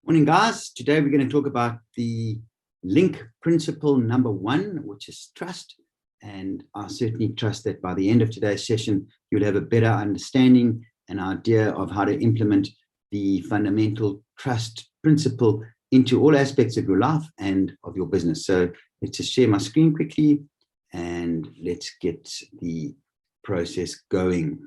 Morning, guys. Today we're going to talk about the link principle number 1, which is trust. And I certainly trust that by the end of today's session, you'll have a better understanding and idea of how to implement the fundamental trust principle into all aspects of your life and of your business. So let's just share my screen quickly and let's get the process going.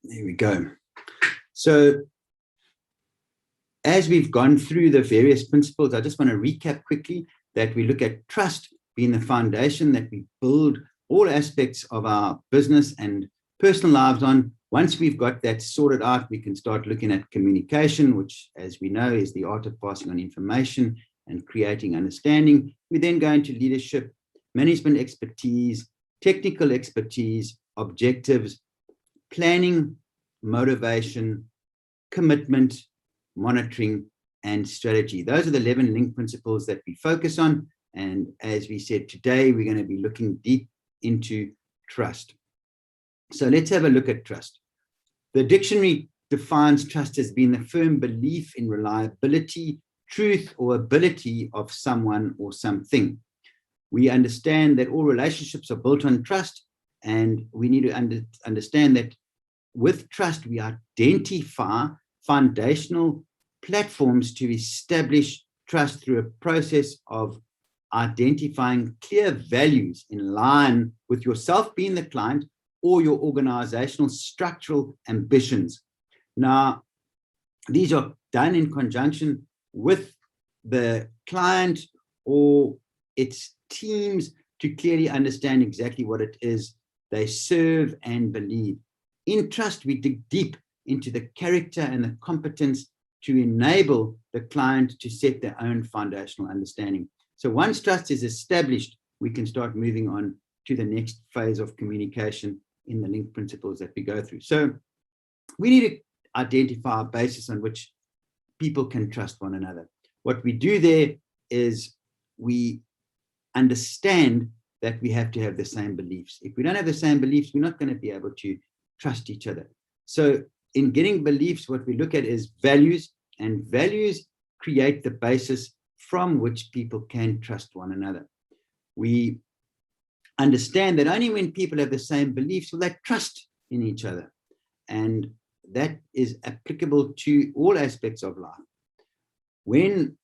There we go. So as we've gone through the various principles, I just want to recap quickly that we look at trust being the foundation that we build all aspects of our business and personal lives on. Once we've got that sorted out, we can start looking at communication, which, as we know, is the art of passing on information and creating understanding. We then go into leadership, management expertise, technical expertise, objectives, planning, motivation, commitment, monitoring, and strategy. Those are the 11 link principles that we focus on. And as we said today, we're going to be looking deep into trust. So let's have a look at trust. The dictionary defines trust as being the firm belief in reliability, truth, or ability of someone or something. We understand that all relationships are built on trust, and we need to understand that with trust, we identify foundational platforms to establish trust through a process of identifying clear values in line with yourself being the client or your organizational structural ambitions. Now, these are done in conjunction with the client or its teams to clearly understand exactly what it is they serve and believe. In trust, we dig deep into the character and the competence to enable the client to set their own foundational understanding. So once trust is established, we can start moving on to the next phase of communication in the link principles that we go through. So we need to identify a basis on which people can trust one another. What we do there is we understand that we have to have the same beliefs. If we don't have the same beliefs, we're not going to be able to trust each other. So in getting beliefs, what we look at is values, and values create the basis from which people can trust one another. We understand that only when people have the same beliefs will they trust in each other. And that is applicable to all aspects of life. When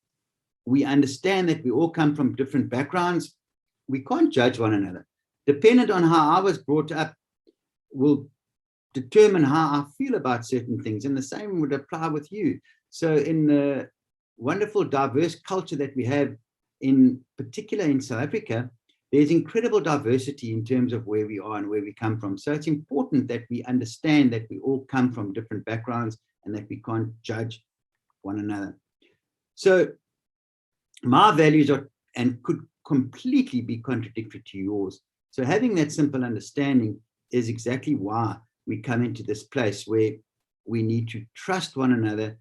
we understand that we all come from different backgrounds, we can't judge one another. Dependent on how I was brought up will determine how I feel about certain things, and the same would apply with you. So in the wonderful diverse culture that we have, in particular in South Africa, there's incredible diversity in terms of where we are and where we come from. So it's important that we understand that we all come from different backgrounds and that we can't judge one another. So my values are and could completely be contradictory to yours. So having that simple understanding is exactly why we come into this place where we need to trust one another,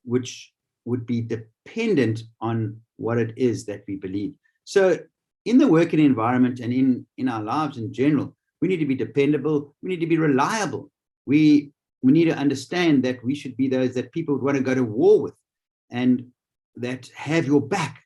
which would be dependent on what it is that we believe. So in the working environment and in our lives in general, we need to be dependable. We need to be reliable. We need to understand that we should be those that people would want to go to war with and that have your back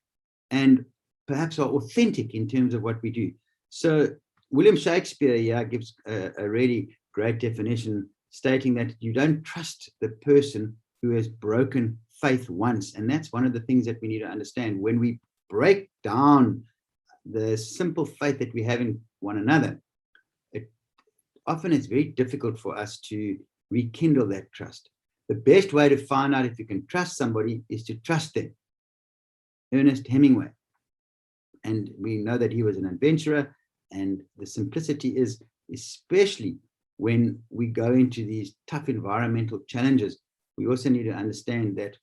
and perhaps are authentic in terms of what we do. So William Shakespeare here gives a really great definition, stating that you don't trust the person who has broken faith once. And that's one of the things that we need to understand. When we break down the simple faith that we have in one another, often it's very difficult for us to rekindle that trust. The best way to find out if you can trust somebody is to trust them. Ernest Hemingway. And we know that he was an adventurer, and the simplicity is, especially when we go into these tough environmental challenges, we also need to understand that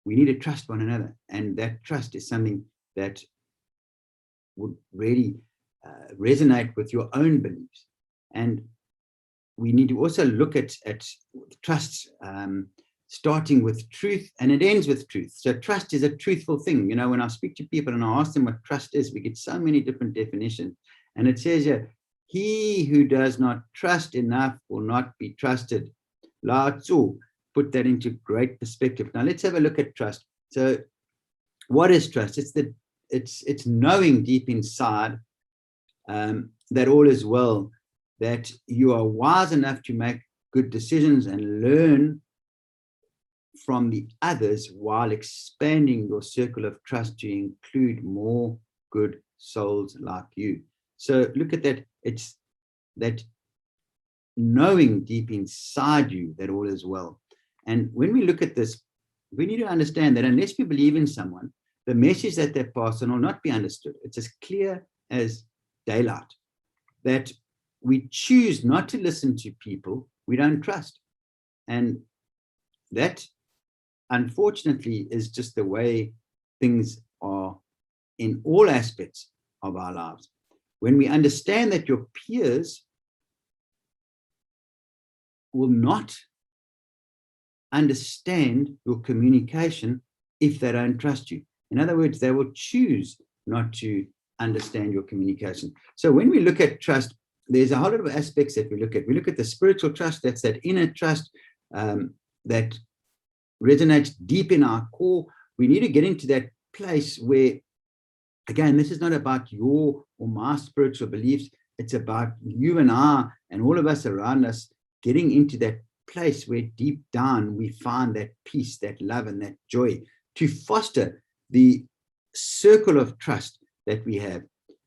we need to trust one another. And that trust is something that would really resonate with your own beliefs. And we need to also look at trust starting with truth, and it ends with truth. So trust is a truthful thing. You know, when I speak to people and I ask them what trust is, we get so many different definitions. And it says here, he who does not trust enough will not be trusted. Lao Tzu put that into great perspective. Now let's have a look at trust. So what is trust? It's knowing deep inside that all is well, that you are wise enough to make good decisions and learn from the others while expanding your circle of trust to include more good souls like you. So look at that. It's that knowing deep inside you that all is well. And when we look at this, we need to understand that unless we believe in someone, the message that they pass on will not be understood. It's as clear as daylight that we choose not to listen to people we don't trust. And that, unfortunately, is just the way things are in all aspects of our lives. When we understand that your peers will not understand your communication if they don't trust you. In other words, they will choose not to understand your communication. So when we look at trust, there's a whole lot of aspects that we look at. We look at the spiritual trust, that's that inner trust that resonates deep in our core. We need to get into that place where, again, this is not about your or my spiritual beliefs. It's about you and I and all of us around us getting into that place where deep down we find that peace, that love, and that joy to foster the circle of trust that we have.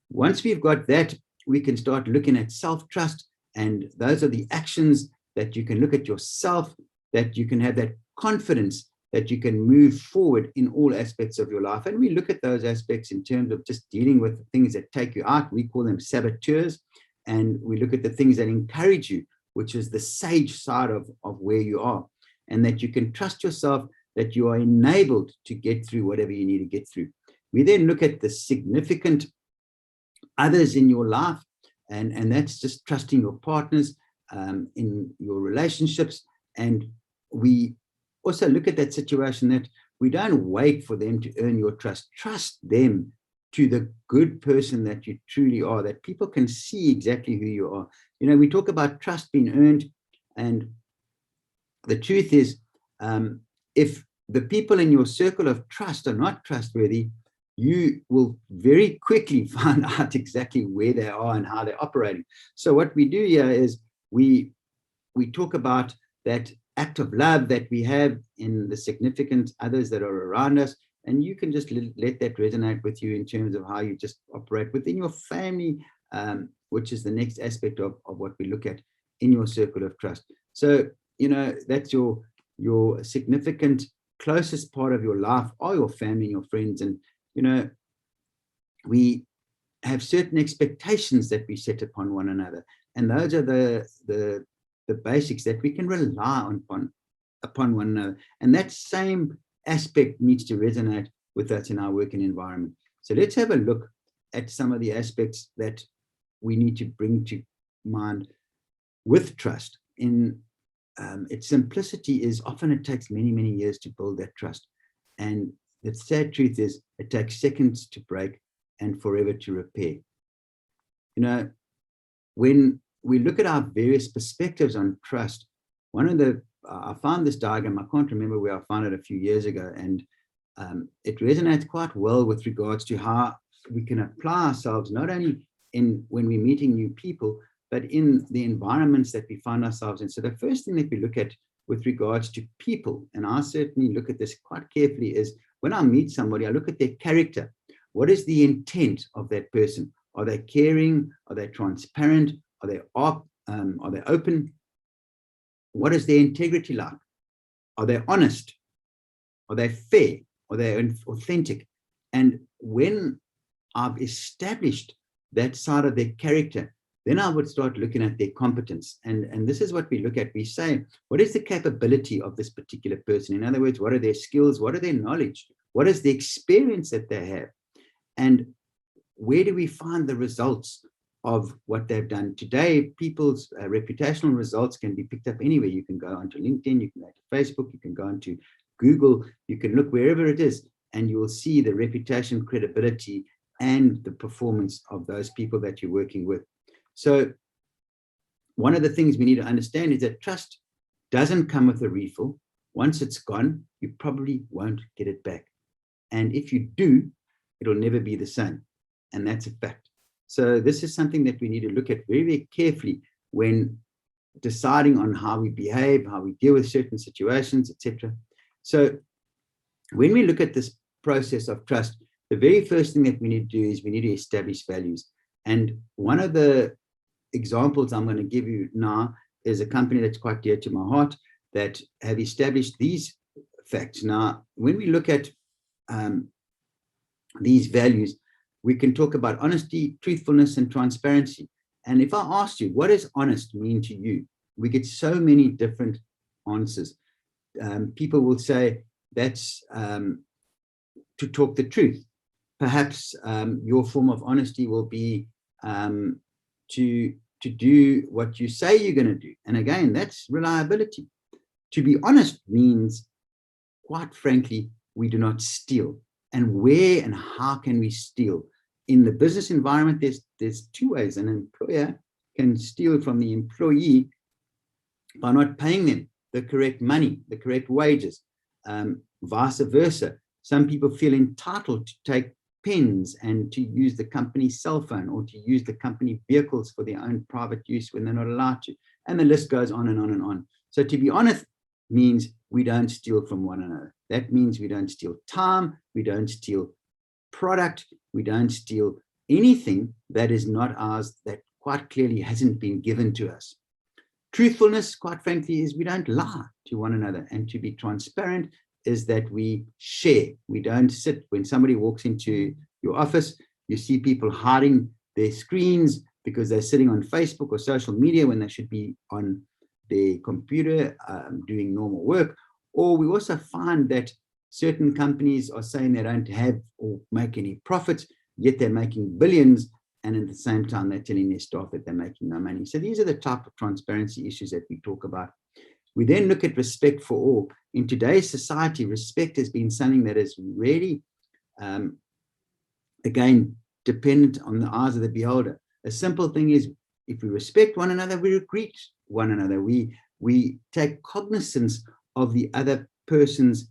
Once we've got that, we can start looking at self-trust, and those are the actions that you can look at yourself, that you can have that confidence that you can move forward in all aspects of your life. And we look at those aspects in terms of just dealing with the things that take you out. We call them saboteurs. And we look at the things that encourage you, which is the sage side of where you are, and that you can trust yourself, that you are enabled to get through whatever you need to get through. We then look at the significant others in your life, and that's just trusting your partners in your relationships. And we also look at that situation that we don't wait for them to earn your trust. Trust them to the good person that you truly are, that people can see exactly who you are. You know, we talk about trust being earned, and the truth is, if the people in your circle of trust are not trustworthy, you will very quickly find out exactly where they are and how they're operating. So what we do here is we talk about that act of love that we have in the significant others that are around us, and you can just let that resonate with you in terms of how you just operate within your family, which is the next aspect of what we look at in your circle of trust. So, you know, that's your significant closest part of your life are your family and your friends. And, you know, we have certain expectations that we set upon one another. And those are the basics that we can rely upon one another. And that same aspect needs to resonate with us in our working environment. So let's have a look at some of the aspects that we need to bring to mind with trust. In its simplicity is often it takes many, many years to build that trust. And the sad truth is it takes seconds to break and forever to repair. You know, when we look at our various perspectives on trust, I found this diagram, I can't remember where I found it a few years ago, and it resonates quite well with regards to how we can apply ourselves, not only when we're meeting new people, but in the environments that we find ourselves in. So the first thing that we look at with regards to people, and I certainly look at this quite carefully, is when I meet somebody, I look at their character. What is the intent of that person? Are they caring? Are they transparent? Are they open? What is their integrity like? Are they honest? Are they fair? Are they authentic? And when I've established that side of their character, then I would start looking at their competence. And this is what we look at. We say, what is the capability of this particular person? In other words, what are their skills? What are their knowledge? What is the experience that they have? And where do we find the results of what they've done? Today, people's reputational results can be picked up anywhere. You can go onto LinkedIn, you can go to Facebook, you can go onto Google, you can look wherever it is, and you will see the reputation, credibility and the performance of those people that you're working with. So one of the things we need to understand is that trust doesn't come with a refill. Once it's gone, you probably won't get it back. And if you do, it'll never be the same. And that's a fact. So this is something that we need to look at very, very carefully when deciding on how we behave, how we deal with certain situations, etc. So when we look at this process of trust, the very first thing that we need to do is we need to establish values. And one of the examples I'm going to give you now is a company that's quite dear to my heart that have established these facts. Now, when we look at these values, we can talk about honesty, truthfulness, and transparency. And if I asked you, what does honest mean to you? We get so many different answers. People will say that's to talk the truth. Perhaps your form of honesty will be to do what you say you're going to do. And again, that's reliability. To be honest means, quite frankly, we do not steal. And where and how can we steal? In the business environment, there's two ways. An employer can steal from the employee by not paying them the correct money, the correct wages, vice versa. Some people feel entitled to take pens and to use the company cell phone or to use the company vehicles for their own private use when they're not allowed to. And the list goes on and on and on. So to be honest means we don't steal from one another. That means we don't steal time, we don't steal product, we don't steal anything that is not ours, that quite clearly hasn't been given to us. Truthfulness, quite frankly, is we don't lie to one another. And to be transparent is that we share. We don't sit, when somebody walks into your office, you see people hiding their screens because they're sitting on Facebook or social media when they should be on their computer doing normal work. Or we also find that certain companies are saying they don't have or make any profits, yet they're making billions, and at the same time they're telling their staff that they're making no money. So these are the type of transparency issues that we talk about. We then look at respect for all. In today's society, respect has been something that is really, again, dependent on the eyes of the beholder. A simple thing is, if we respect one another, we greet one another. We take cognizance of the other person's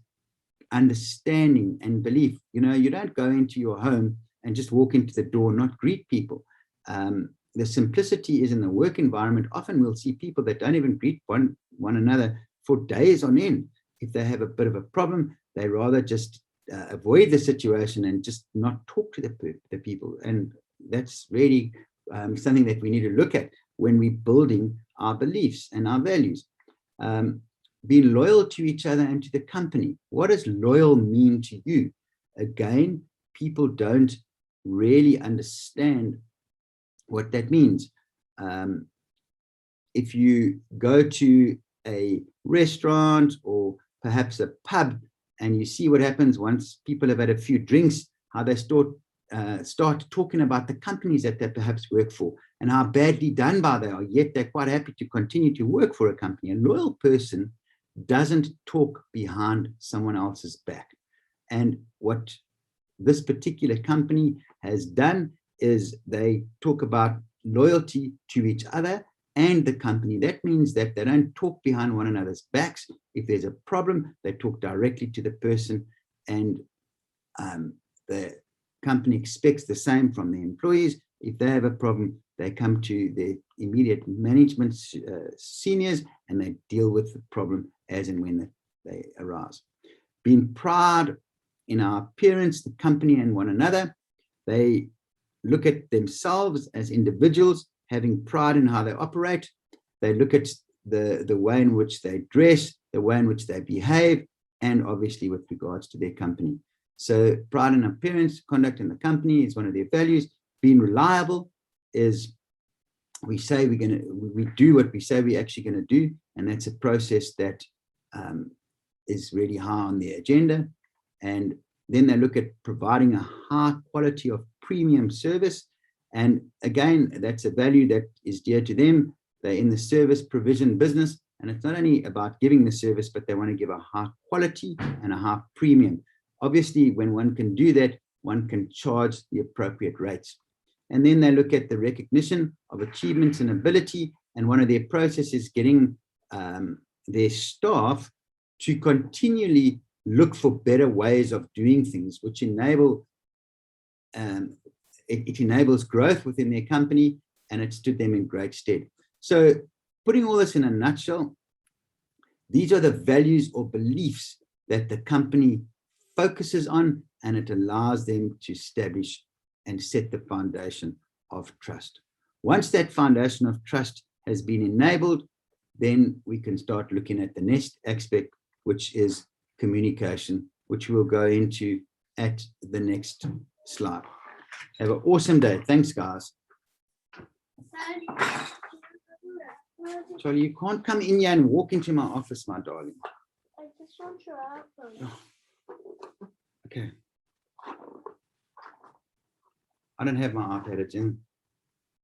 understanding and belief. You know, you don't go into your home and just walk into the door, not greet people. The simplicity is in the work environment. Often we'll see people that don't even greet one another for days on end. If they have a bit of a problem, they rather just avoid the situation and just not talk to the people. And that's really something that we need to look at when we're building our beliefs and our values. Being loyal to each other and to the company. What does loyal mean to you? Again, people don't really understand what that means. If you go to a restaurant or perhaps a pub and you see what happens once people have had a few drinks, how they start talking about the companies that they perhaps work for and how badly done by they are, yet they're quite happy to continue to work for a company. A loyal person doesn't talk behind someone else's back. And what this particular company has done is they talk about loyalty to each other and the company. That means that they don't talk behind one another's backs. If there's a problem, they talk directly to the person, and the company expects the same from the employees. If they have a problem, they come to their immediate management seniors and they deal with the problem as and when they arise. Being proud in our appearance, the company, and one another. They look at themselves as individuals, having pride in how they operate. They look at the way in which they dress, the way in which they behave, and obviously with regards to their company. So pride in appearance, conduct in the company is one of their values. Being reliable is we do what we say we're actually going to do, and that's a process that is really high on the agenda. And then they look at providing a high quality of premium service. And again, that's a value that is dear to them. They're in the service provision business, and it's not only about giving the service, but they want to give a high quality and a high premium. Obviously, when one can do that, one can charge the appropriate rates. And then they look at the recognition of achievements and ability. And one of their processes is getting their staff to continually look for better ways of doing things, which enable it enables growth within their company, and it stood them in great stead. So putting all this in a nutshell, these are the values or beliefs that the company focuses on, and it allows them to establish and set the foundation of trust. Once that foundation of trust has been enabled, then we can start looking at the next aspect, which is communication, which we'll go into at the next slide. Have an awesome day. Thanks, guys. Charlie, you can't come in here and walk into my office, my darling. I just want your iPhone. Okay. I don't have my iPad, it's in